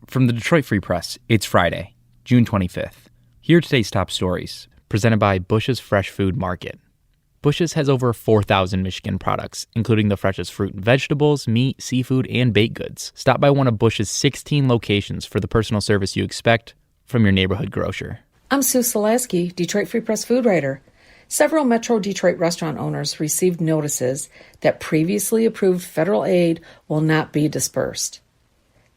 From the Detroit Free Press, it's Friday, June 25th. Here are today's top stories, presented by Bush's Fresh Food Market. Bush's has over 4,000 Michigan products, including the freshest fruit and vegetables, meat, seafood, and baked goods. Stop by one of Bush's 16 locations for the personal service you expect from your neighborhood grocer. I'm Sue Solaski, Detroit Free Press food writer. Several Metro Detroit restaurant owners received notices that previously approved federal aid will not be dispersed.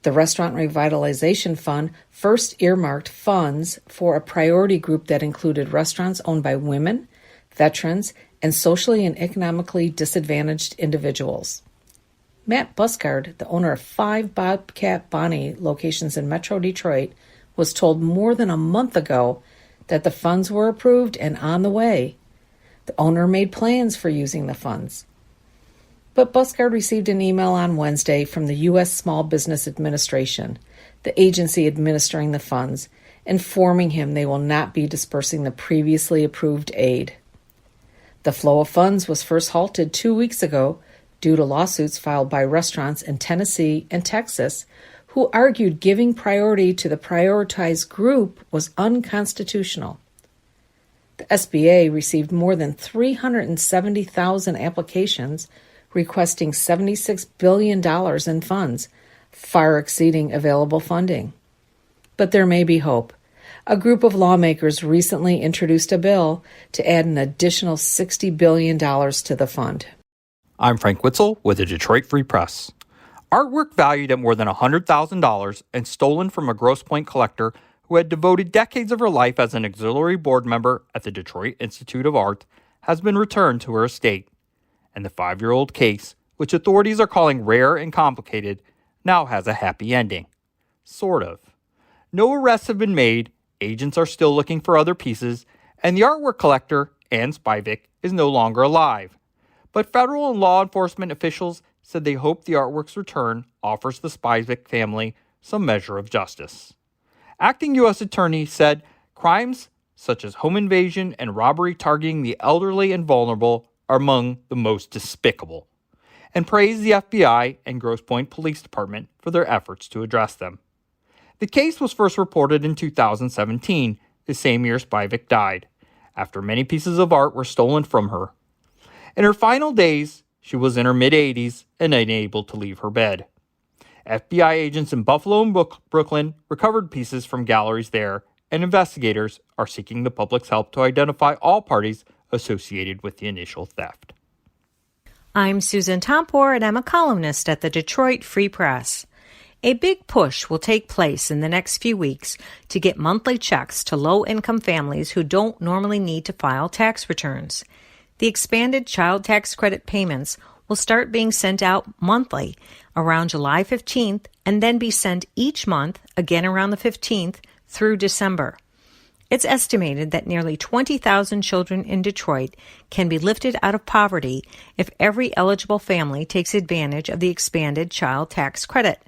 The Restaurant Revitalization Fund first earmarked funds for a priority group that included restaurants owned by women, veterans, and socially and economically disadvantaged individuals. Matt Buscard, the owner of 5 Bobcat Bonnie locations in Metro Detroit, was told more than a month ago that the funds were approved and on the way. The owner made plans for using the funds. But Buscard received an email on Wednesday from the U.S. Small Business Administration, the agency administering the funds, informing him they will not be dispersing the previously approved aid. The flow of funds was first halted 2 weeks ago due to lawsuits filed by restaurants in Tennessee and Texas who argued giving priority to the prioritized group was unconstitutional. The SBA received more than 370,000 applications requesting $76 billion in funds, far exceeding available funding. But there may be hope. A group of lawmakers recently introduced a bill to add an additional $60 billion to the fund. I'm Frank Witzel with the Detroit Free Press. Artwork valued at more than $100,000 and stolen from a Grosse Pointe collector who had devoted decades of her life as an auxiliary board member at the Detroit Institute of Art has been returned to her estate. And the 5-year-old case, which authorities are calling rare and complicated, now has a happy ending. Sort of. No arrests have been made, agents are still looking for other pieces, and the artwork collector, Ann Spivak, is no longer alive. But federal and law enforcement officials said they hope the artwork's return offers the Spivak family some measure of justice. Acting U.S. Attorney said crimes such as home invasion and robbery targeting the elderly and vulnerable are among the most despicable, and praised the FBI and Grosse Pointe Police Department for their efforts to address them. The case was first reported in 2017, the same year Spivak died, after many pieces of art were stolen from her. In her final days, she was in her mid-80s and unable to leave her bed. FBI agents in Buffalo and Brooklyn recovered pieces from galleries there, and investigators are seeking the public's help to identify all parties associated with the initial theft. I'm Susan Tompor, and I'm a columnist at the Detroit Free Press. A big push will take place in the next few weeks to get monthly checks to low-income families who don't normally need to file tax returns. The expanded child tax credit payments will start being sent out monthly around July 15th and then be sent each month, again around the 15th, through December. It's estimated that nearly 20,000 children in Detroit can be lifted out of poverty if every eligible family takes advantage of the expanded child tax credit.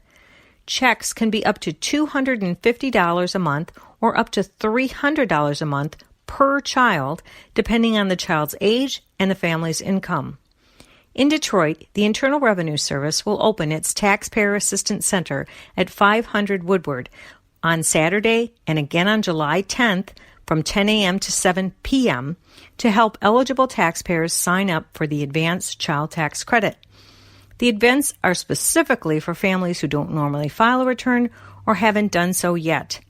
Checks can be up to $250 a month or up to $300 a month per child, depending on the child's age and the family's income. In Detroit, the Internal Revenue Service will open its Taxpayer Assistance Center at 500 Woodward on Saturday and again on July 10th from 10 a.m. to 7 p.m. to help eligible taxpayers sign up for the advanced child tax credit. The events are specifically for families who don't normally file a return or haven't done so yet.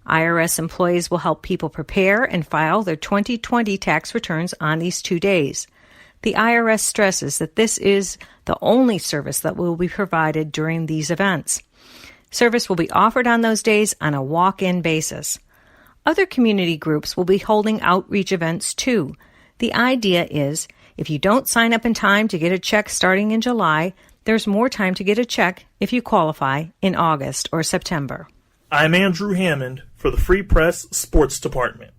IRS employees will help people prepare and file their 2020 tax returns on these 2 days. The IRS stresses that this is the only service that will be provided during these events. Service will be offered on those days on a walk-in basis. Other community groups will be holding outreach events too. The idea is, if you don't sign up in time to get a check starting in July, there's more time to get a check if you qualify in August or September. I'm Andrew Hammond for the Free Press Sports Department.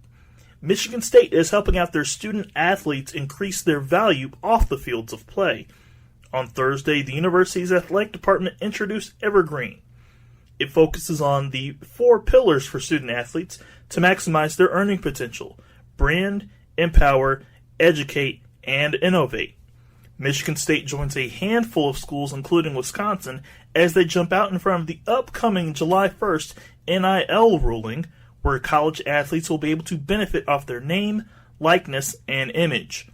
Michigan State is helping out their student athletes increase their value off the fields of play. On Thursday, the university's athletic department introduced EverGreen. It focuses on the 4 pillars for student athletes to maximize their earning potential: brand, empower, educate, and innovate. Michigan State joins a handful of schools, including Wisconsin, as they jump out in front of the upcoming July 1st NIL ruling, where college athletes will be able to benefit off their name, likeness, and image.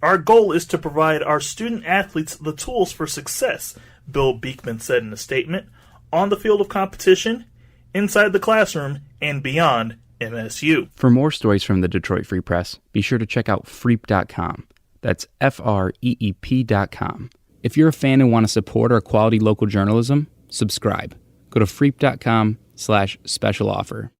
Our goal is to provide our student athletes the tools for success, Bill Beekman said in a statement, on the field of competition, inside the classroom, and beyond MSU. For more stories from the Detroit Free Press, be sure to check out freep.com. That's FREEP.com. If you're a fan and want to support our quality local journalism, subscribe. Go to freep.com/special offer.